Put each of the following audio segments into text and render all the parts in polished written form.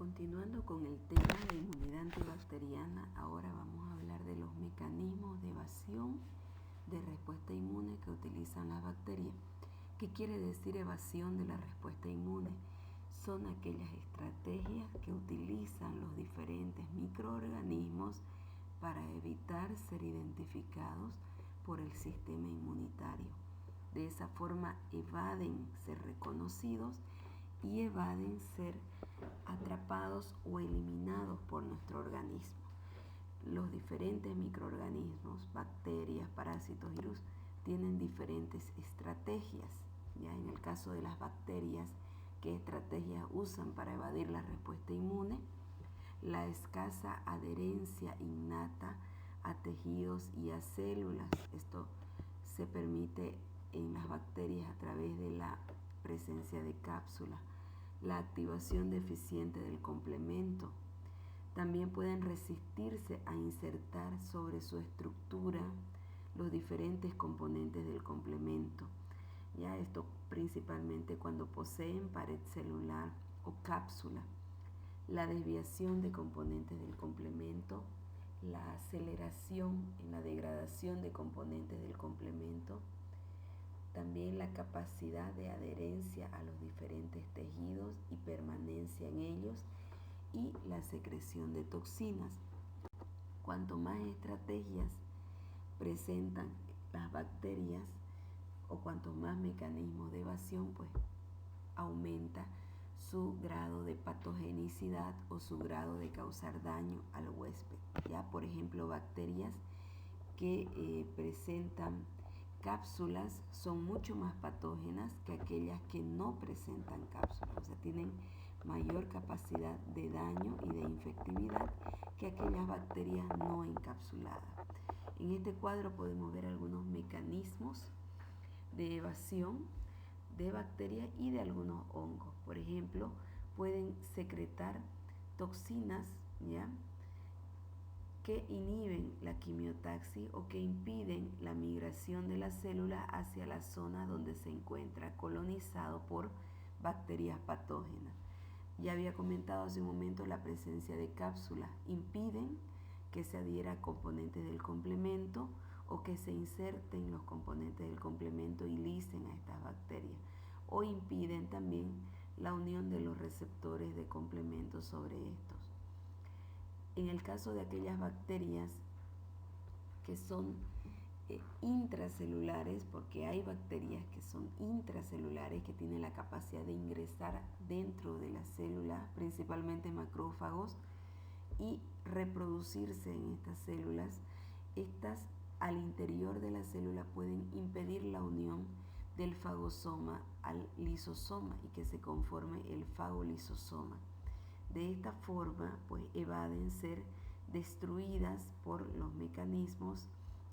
Continuando con el tema de inmunidad antibacteriana, ahora vamos a hablar de los mecanismos de evasión de respuesta inmune que utilizan las bacterias. ¿Qué quiere decir evasión de la respuesta inmune? Son aquellas estrategias que utilizan los diferentes microorganismos para evitar ser identificados por el sistema inmunitario. De esa forma evaden ser reconocidos y evaden ser atrapados o eliminados por nuestro organismo. Los diferentes microorganismos, bacterias, parásitos, virus, tienen diferentes estrategias. Ya en el caso de las bacterias, ¿qué estrategias usan para evadir la respuesta inmune? La escasa adherencia innata a tejidos y a células. Esto se permite en las bacterias a través de la presencia de cápsulas. La activación deficiente del complemento. También pueden resistirse a insertar sobre su estructura los diferentes componentes del complemento. Ya esto principalmente cuando poseen pared celular o cápsula. La desviación de componentes del complemento, la aceleración en la degradación de componentes del complemento, también la capacidad de adherencia a los diferentes tejidos y permanencia en ellos y la secreción de toxinas. Cuanto más estrategias presentan las bacterias o cuanto más mecanismos de evasión, pues aumenta su grado de patogenicidad o su grado de causar daño al huésped. Ya, por ejemplo, bacterias que presentan cápsulas son mucho más patógenas que aquellas que no presentan cápsulas, o sea, tienen mayor capacidad de daño y de infectividad que aquellas bacterias no encapsuladas. En este cuadro podemos ver algunos mecanismos de evasión de bacterias y de algunos hongos. Por ejemplo, pueden secretar toxinas, ¿ya?, que inhiben la quimiotaxis o que impiden la migración de la célula hacia la zona donde se encuentra colonizado por bacterias patógenas. Ya había comentado hace un momento la presencia de cápsulas. Impiden que se adhiera a componentes del complemento o que se inserten los componentes del complemento y lisen a estas bacterias. O impiden también la unión de los receptores de complemento sobre estos. En el caso de aquellas bacterias que son intracelulares, porque hay bacterias que son intracelulares, que tienen la capacidad de ingresar dentro de las células, principalmente macrófagos, y reproducirse en estas células. Estas al interior de la célula pueden impedir la unión del fagosoma al lisosoma y que se conforme el fagolisosoma. De esta forma, pues evaden ser destruidas por los mecanismos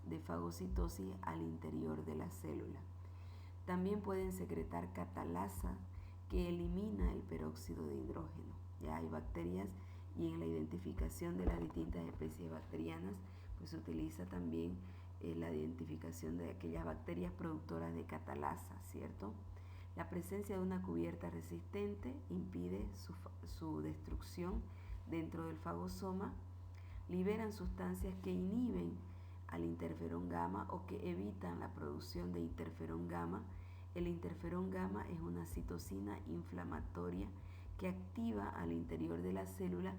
de fagocitosis al interior de la célula. También pueden secretar catalasa que elimina el peróxido de hidrógeno. Ya hay bacterias y en la identificación de las distintas especies bacterianas, pues se utiliza también la identificación de aquellas bacterias productoras de catalasa, ¿cierto? La presencia de una cubierta resistente impide su destrucción dentro del fagosoma. Liberan sustancias que inhiben al interferón gamma o que evitan la producción de interferón gamma. El interferón gamma es una citocina inflamatoria que activa al interior de la célula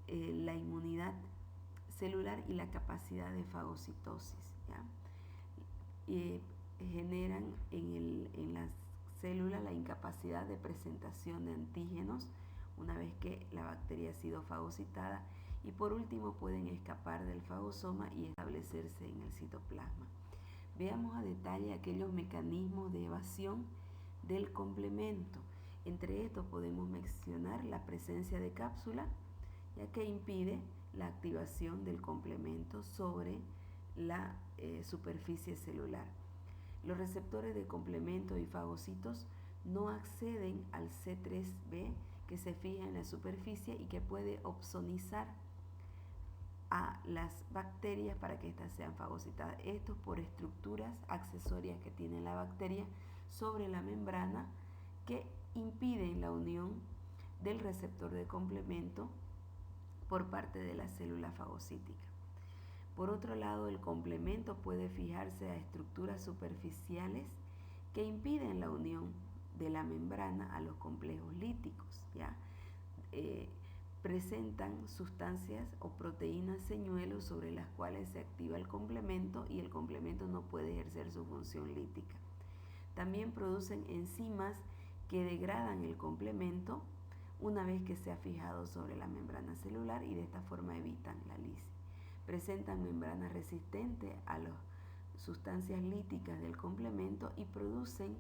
la inmunidad celular y la capacidad de fagocitosis, ¿ya? Generan en las célula la incapacidad de presentación de antígenos una vez que la bacteria ha sido fagocitada, y por último pueden escapar del fagosoma y establecerse en el citoplasma. Veamos a detalle aquellos mecanismos de evasión del complemento. Entre estos podemos mencionar la presencia de cápsula, ya que impide la activación del complemento sobre la superficie celular. Los receptores de complemento y fagocitos no acceden al C3b que se fija en la superficie y que puede opsonizar a las bacterias para que éstas sean fagocitadas. Esto por estructuras accesorias que tiene la bacteria sobre la membrana que impiden la unión del receptor de complemento por parte de la célula fagocítica. Por otro lado, el complemento puede fijarse a estructuras superficiales que impiden la unión de la membrana a los complejos líticos, ¿ya? Presentan sustancias o proteínas señuelos sobre las cuales se activa el complemento y el complemento no puede ejercer su función lítica. También producen enzimas que degradan el complemento una vez que se ha fijado sobre la membrana celular y de esta forma evitan la lisis. Presentan membranas resistentes a las sustancias líticas del complemento y producen,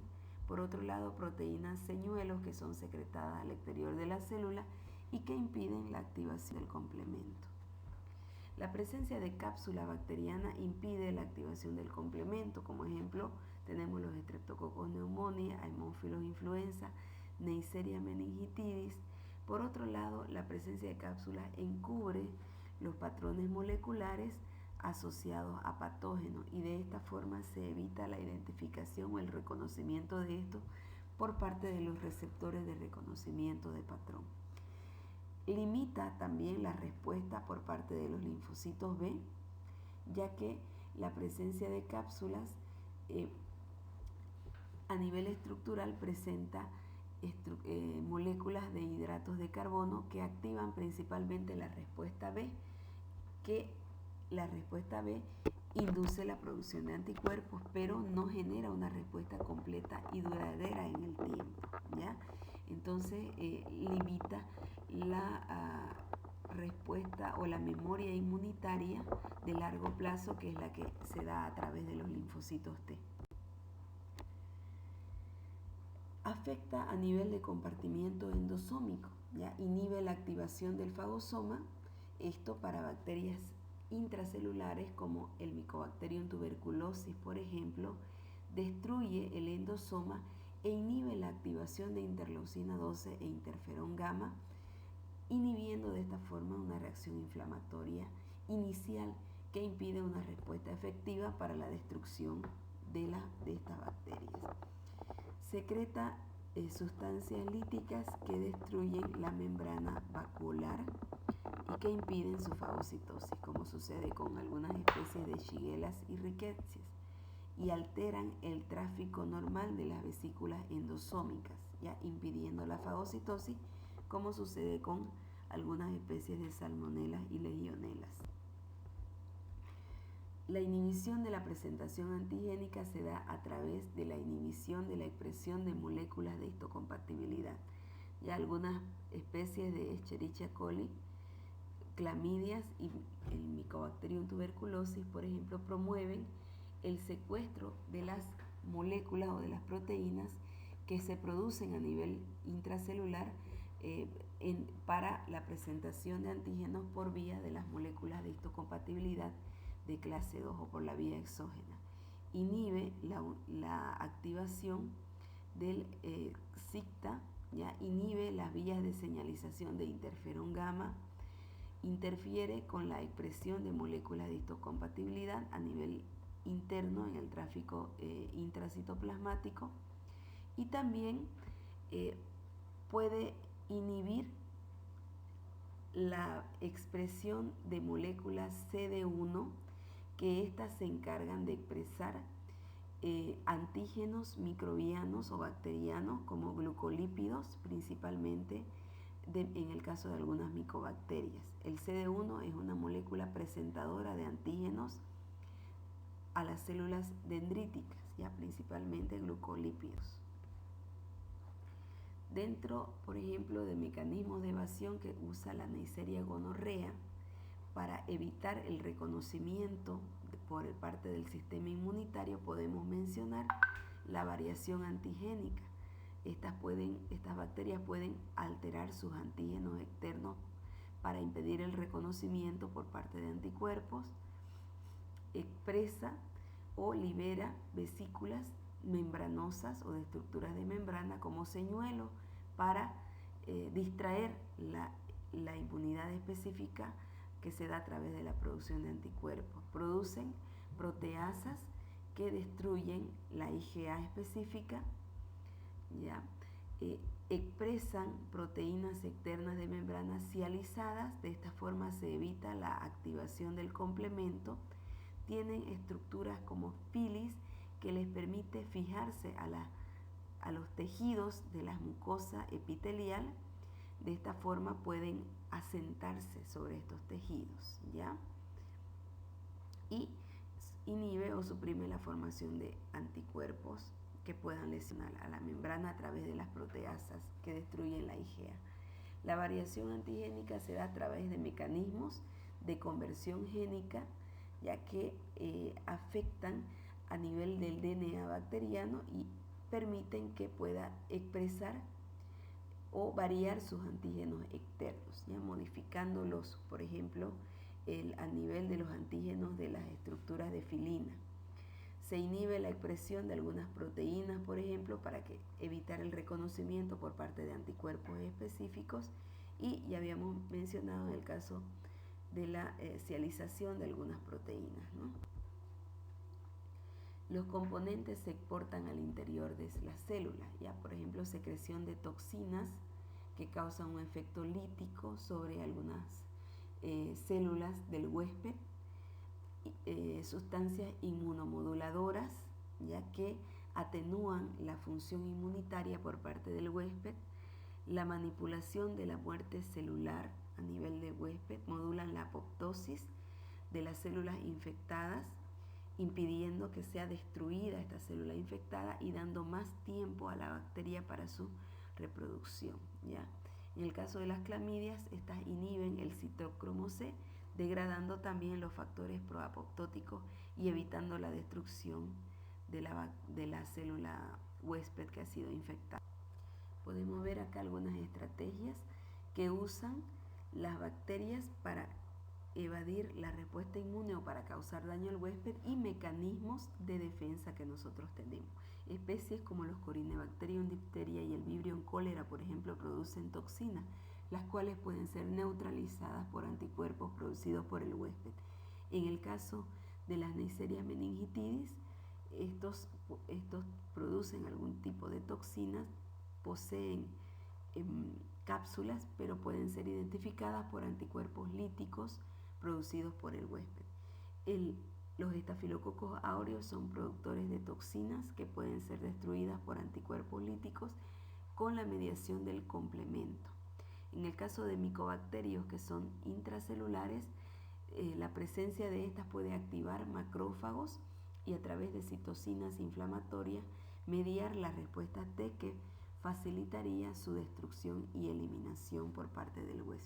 por otro lado, proteínas señuelos que son secretadas al exterior de la célula y que impiden la activación del complemento. La presencia de cápsula bacteriana impide la activación del complemento. Como ejemplo, tenemos los Streptococcus pneumoniae, Haemophilus influenza, Neisseria meningitidis. Por otro lado, la presencia de cápsulas encubre los patrones moleculares asociados a patógenos y de esta forma se evita la identificación o el reconocimiento de estos por parte de los receptores de reconocimiento de patrón. Limita también la respuesta por parte de los linfocitos B, ya que la presencia de cápsulas a nivel estructural presenta moléculas de hidratos de carbono que activan principalmente la respuesta B, que la respuesta B induce la producción de anticuerpos, pero no genera una respuesta completa y duradera en el tiempo, ¿ya? Entonces limita la respuesta o la memoria inmunitaria de largo plazo, que es la que se da a través de los linfocitos T. Afecta a nivel de compartimiento endosómico, ¿ya? Inhibe la activación del fagosoma, esto para bacterias intracelulares como el Mycobacterium tuberculosis, por ejemplo, destruye el endosoma e inhibe la activación de interleucina 12 e interferón gamma, inhibiendo de esta forma una reacción inflamatoria inicial que impide una respuesta efectiva para la destrucción de estas bacterias. Secreta sustancias líticas que destruyen la membrana vacuolar y que impiden su fagocitosis, como sucede con algunas especies de Shigella y Rickettsia, y alteran el tráfico normal de las vesículas endosómicas, ya impidiendo la fagocitosis, como sucede con algunas especies de Salmonella y Legionella. La inhibición de la presentación antigénica se da a través de la inhibición de la expresión de moléculas de histocompatibilidad. Ya algunas especies de Escherichia coli, clamidias y el Mycobacterium tuberculosis, por ejemplo, promueven el secuestro de las moléculas o de las proteínas que se producen a nivel intracelular para la presentación de antígenos por vía de las moléculas de histocompatibilidad de clase 2 o por la vía exógena. Inhibe la activación del CICTA, ¿ya? Inhibe las vías de señalización de interferón gamma, interfiere con la expresión de moléculas de histocompatibilidad a nivel interno en el tráfico intracitoplasmático y también puede inhibir la expresión de moléculas CD1, que éstas se encargan de expresar antígenos microbianos o bacterianos como glucolípidos, principalmente en el caso de algunas micobacterias. El CD1 es una molécula presentadora de antígenos a las células dendríticas, ya principalmente glucolípidos. Dentro, por ejemplo, de mecanismos de evasión que usa la Neisseria gonorrea para evitar el reconocimiento por parte del sistema inmunitario, podemos mencionar la variación antigénica. Estas bacterias pueden alterar sus antígenos externos para impedir el reconocimiento por parte de anticuerpos, expresa o libera vesículas membranosas o de estructuras de membrana como señuelo para distraer la inmunidad específica que se da a través de la producción de anticuerpos. Producen proteasas que destruyen la IgA específica, ¿ya? expresan proteínas externas de membrana cializadas. De esta forma se evita la activación del complemento. Tienen estructuras como filis que les permite fijarse a los tejidos de la mucosa epitelial. De esta forma pueden asentarse sobre estos tejidos, ¿ya? Y inhibe o suprime la formación de anticuerpos que puedan lesionar a la membrana a través de las proteasas que destruyen la IgA. La variación antigénica se da a través de mecanismos de conversión génica, ya que afectan a nivel del DNA bacteriano y permiten que pueda expresar o variar sus antígenos externos, ¿ya? Modificándolos, por ejemplo, a nivel de los antígenos de las estructuras de filina. Se inhibe la expresión de algunas proteínas, por ejemplo, para evitar el reconocimiento por parte de anticuerpos específicos, y ya habíamos mencionado en el caso de la cialización de algunas proteínas, ¿no? Los componentes se exportan al interior de las células, ya, por ejemplo, secreción de toxinas que causan un efecto lítico sobre algunas células del huésped, sustancias inmunomoduladoras, ya que atenúan la función inmunitaria por parte del huésped. La manipulación de la muerte celular a nivel del huésped modulan la apoptosis de las células infectadas, impidiendo que sea destruida esta célula infectada y dando más tiempo a la bacteria para su reproducción, ¿ya? En el caso de las clamidias, estas inhiben el citocromo C, degradando también los factores proapoptóticos y evitando la destrucción de la célula huésped que ha sido infectada. Podemos ver acá algunas estrategias que usan las bacterias para evadir la respuesta inmune o para causar daño al huésped, y mecanismos de defensa que nosotros tenemos. Especies como los Corynebacterium diphtheria y el Vibrio cólera, por ejemplo, producen toxinas, las cuales pueden ser neutralizadas por anticuerpos producidos por el huésped. En el caso de las Neisseria meningitidis, estos producen algún tipo de toxinas, poseen cápsulas, pero pueden ser identificadas por anticuerpos líticos producidos por el huésped. Los estafilococos áureos son productores de toxinas que pueden ser destruidas por anticuerpos líticos con la mediación del complemento. En el caso de micobacterios que son intracelulares, la presencia de estas puede activar macrófagos y a través de citocinas inflamatorias mediar la respuesta T, que facilitaría su destrucción y eliminación por parte del huésped.